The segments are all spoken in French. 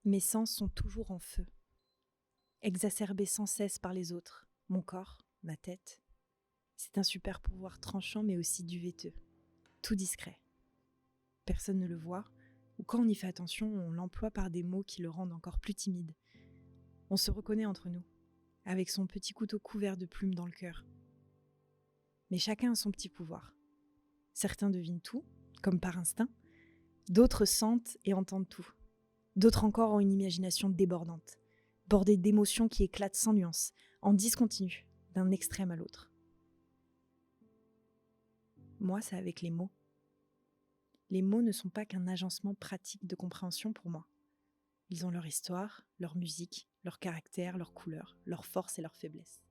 Mes sens sont toujours en feu, exacerbés sans cesse par les autres, mon corps, ma tête. C'est un super pouvoir tranchant mais aussi duveteux, tout discret. Personne ne le voit, ou quand on y fait attention, on l'emploie par des mots qui le rendent encore plus timide. On se reconnaît entre nous, avec son petit couteau couvert de plumes dans le cœur. Mais chacun a son petit pouvoir. Certains devinent tout, comme par instinct, d'autres sentent et entendent tout. D'autres encore ont une imagination débordante, bordée d'émotions qui éclatent sans nuance, en discontinu, d'un extrême à l'autre. Moi, c'est avec les mots. Les mots ne sont pas qu'un agencement pratique de compréhension pour moi. Ils ont leur histoire, leur musique, leur caractère, leur couleur, leur force et leur faiblesse.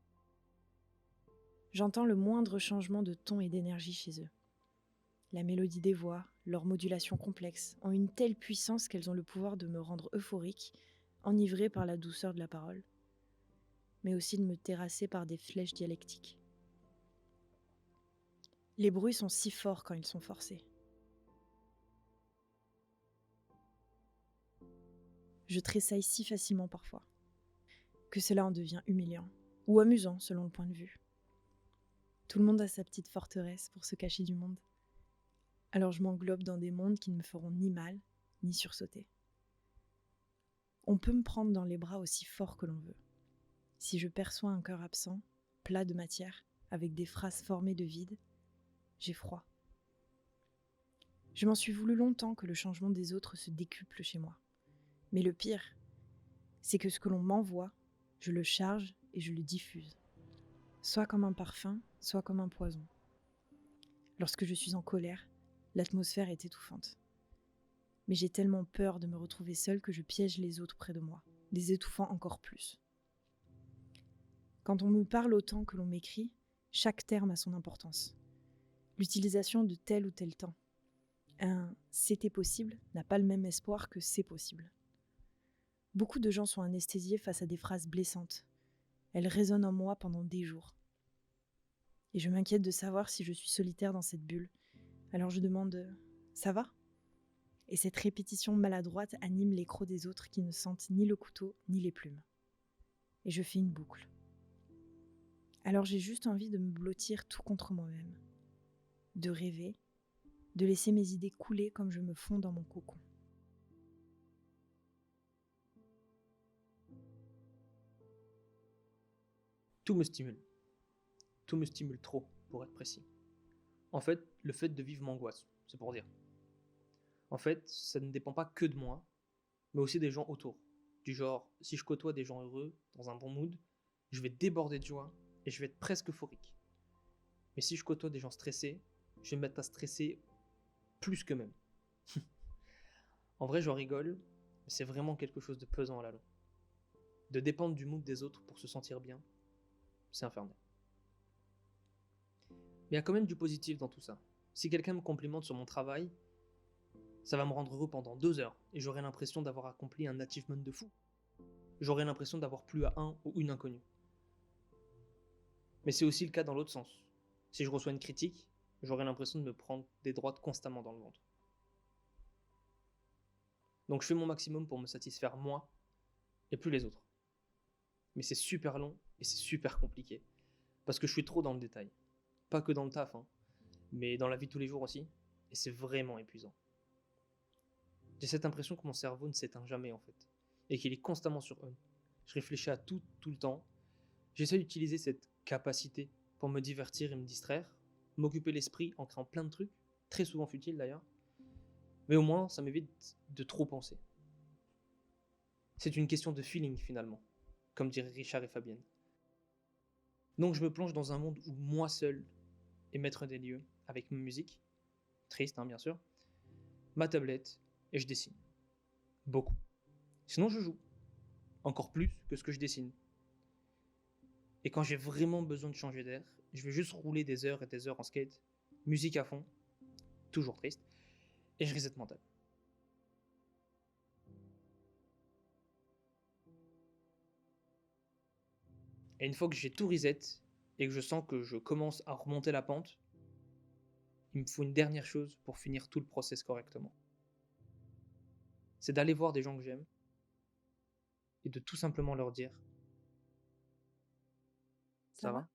J'entends le moindre changement de ton et d'énergie chez eux. La mélodie des voix, leur modulation complexe, ont une telle puissance qu'elles ont le pouvoir de me rendre euphorique, enivrée par la douceur de la parole, mais aussi de me terrasser par des flèches dialectiques. Les bruits sont si forts quand ils sont forcés. Je tressaille si facilement parfois, que cela en devient humiliant, ou amusant selon le point de vue. Tout le monde a sa petite forteresse pour se cacher du monde. Alors je m'englobe dans des mondes qui ne me feront ni mal, ni sursauter. On peut me prendre dans les bras aussi fort que l'on veut. Si je perçois un cœur absent, plat de matière, avec des phrases formées de vide, j'ai froid. Je m'en suis voulu longtemps que le changement des autres se décuple chez moi. Mais le pire, c'est que ce que l'on m'envoie, je le charge et je le diffuse. Soit comme un parfum, soit comme un poison. Lorsque je suis en colère, l'atmosphère est étouffante. Mais j'ai tellement peur de me retrouver seule que je piège les autres près de moi, les étouffant encore plus. Quand on me parle autant que l'on m'écrit, chaque terme a son importance. L'utilisation de tel ou tel temps. Un « c'était possible » n'a pas le même espoir que « c'est possible ». Beaucoup de gens sont anesthésiés face à des phrases blessantes. Elles résonnent en moi pendant des jours. Et je m'inquiète de savoir si je suis solitaire dans cette bulle. Alors je demande « ça va ?» Et cette répétition maladroite anime les crocs des autres qui ne sentent ni le couteau ni les plumes. Et je fais une boucle. Alors j'ai juste envie de me blottir tout contre moi-même, de rêver, de laisser mes idées couler comme je me fonds dans mon cocon. Tout me stimule. Tout me stimule trop, pour être précis. En fait, le fait de vivre m'angoisse, c'est pour dire. En fait, ça ne dépend pas que de moi, mais aussi des gens autour. Du genre, si je côtoie des gens heureux, dans un bon mood, je vais déborder de joie et je vais être presque euphorique. Mais si je côtoie des gens stressés, je vais me mettre à stresser plus que même. En vrai, j'en rigole, mais c'est vraiment quelque chose de pesant à la longue. De dépendre du mood des autres pour se sentir bien, c'est infernal. Mais il y a quand même du positif dans tout ça. Si quelqu'un me complimente sur mon travail, ça va me rendre heureux pendant 2 heures et j'aurai l'impression d'avoir accompli un achievement de fou. J'aurai l'impression d'avoir plu à un ou une inconnue. Mais c'est aussi le cas dans l'autre sens. Si je reçois une critique, j'aurai l'impression de me prendre des droites constamment dans le ventre. Donc je fais mon maximum pour me satisfaire moi et plus les autres. Mais c'est super long et c'est super compliqué. Parce que je suis trop dans le détail. Pas que dans le taf, hein, mais dans la vie de tous les jours aussi. Et c'est vraiment épuisant. J'ai cette impression que mon cerveau ne s'éteint jamais en fait. Et qu'il est constamment sur on. Je réfléchis à tout, tout le temps. J'essaie d'utiliser cette capacité pour me divertir et me distraire, m'occuper l'esprit en créant plein de trucs, très souvent futiles d'ailleurs. Mais au moins, ça m'évite de trop penser. C'est une question de feeling finalement, comme diraient Richard et Fabienne. Donc je me plonge dans un monde où moi seul est maître des lieux, avec ma musique, triste hein, bien sûr, ma tablette, et je dessine. Beaucoup. Sinon je joue, encore plus que ce que je dessine. Et quand j'ai vraiment besoin de changer d'air, je vais juste rouler des heures et des heures en skate, musique à fond, toujours triste, et je reset mental. Et une fois que j'ai tout reset, et que je sens que je commence à remonter la pente, il me faut une dernière chose pour finir tout le process correctement. C'est d'aller voir des gens que j'aime, et de tout simplement leur dire Ça ça va? va